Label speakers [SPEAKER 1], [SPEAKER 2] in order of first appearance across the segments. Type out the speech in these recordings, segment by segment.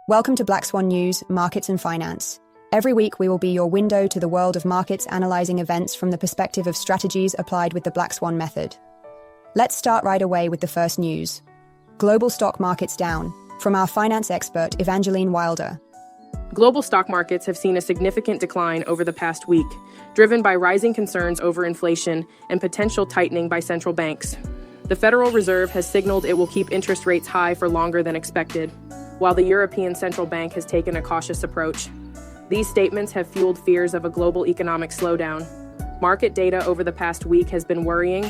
[SPEAKER 1] Welcome to Black Swan News, Markets and Finance. Every week we will be your window to the world of markets, analyzing events from the perspective of strategies applied with the Black Swan method. Let's start right away with the first news. Global stock markets down, from our finance expert Evangeline Wilder.
[SPEAKER 2] Global stock markets have seen a significant decline over the past week, driven by rising concerns over inflation and potential tightening by central banks. The Federal Reserve has signaled it will keep interest rates high for longer than expected, while the European Central Bank has taken a cautious approach. These statements have fueled fears of a global economic slowdown. Market data over the past week has been worrying.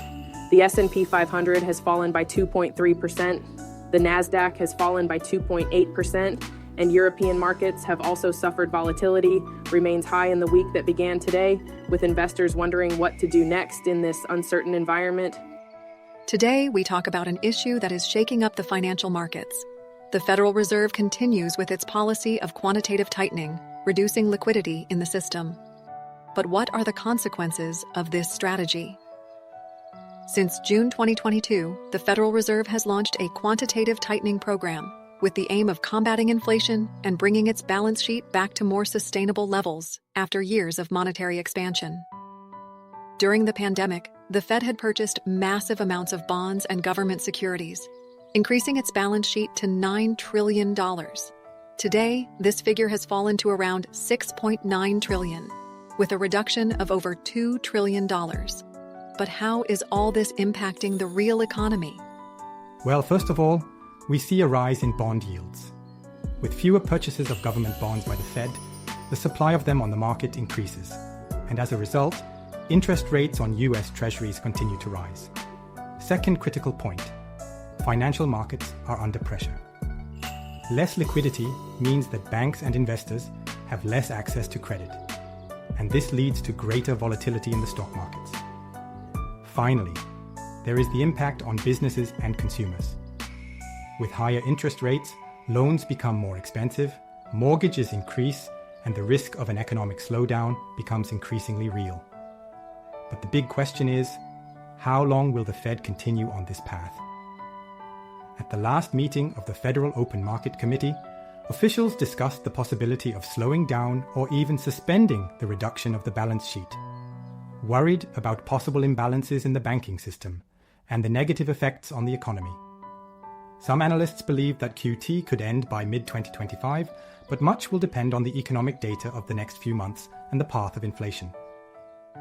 [SPEAKER 2] The S&P 500 has fallen by 2.3%, the Nasdaq has fallen by 2.8%, and European markets have also suffered. Volatility remains high in the week that began today, with investors wondering what to do next in this uncertain environment.
[SPEAKER 3] Today, we talk about an issue that is shaking up the financial markets. The Federal Reserve continues with its policy of quantitative tightening, reducing liquidity in the system. But what are the consequences of this strategy? Since June 2022, the Federal Reserve has launched a quantitative tightening program with the aim of combating inflation and bringing its balance sheet back to more sustainable levels after years of monetary expansion. During the pandemic, the Fed had purchased massive amounts of bonds and government securities, increasing its balance sheet to $9 trillion. Today, this figure has fallen to around $6.9 trillion, with a reduction of over $2 trillion. But how is all this impacting the real economy?
[SPEAKER 4] Well, first of all, we see a rise in bond yields. With fewer purchases of government bonds by the Fed, the supply of them on the market increases. And as a result, interest rates on US Treasuries continue to rise. Second critical point, financial markets are under pressure. Less liquidity means that banks and investors have less access to credit, and this leads to greater volatility in the stock markets. Finally, there is the impact on businesses and consumers. With higher interest rates, loans become more expensive, mortgages increase, and the risk of an economic slowdown becomes increasingly real. But the big question is, how long will the Fed continue on this path? At the last meeting of the Federal Open Market Committee, officials discussed the possibility of slowing down or even suspending the reduction of the balance sheet, worried about possible imbalances in the banking system and the negative effects on the economy. Some analysts believe that QT could end by mid-2025, but much will depend on the economic data of the next few months and the path of inflation.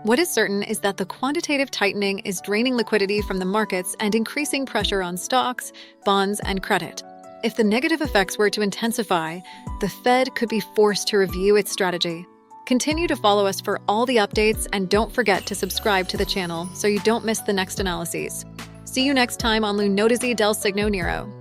[SPEAKER 3] What is certain is that the quantitative tightening is draining liquidity from the markets and increasing pressure on stocks, bonds, and credit. If the negative effects were to intensify, the Fed could be forced to review its strategy. Continue to follow us for all the updates, and don't forget to subscribe to the channel so you don't miss the next analyses. See you next time on L'Unodici del Signo Nero.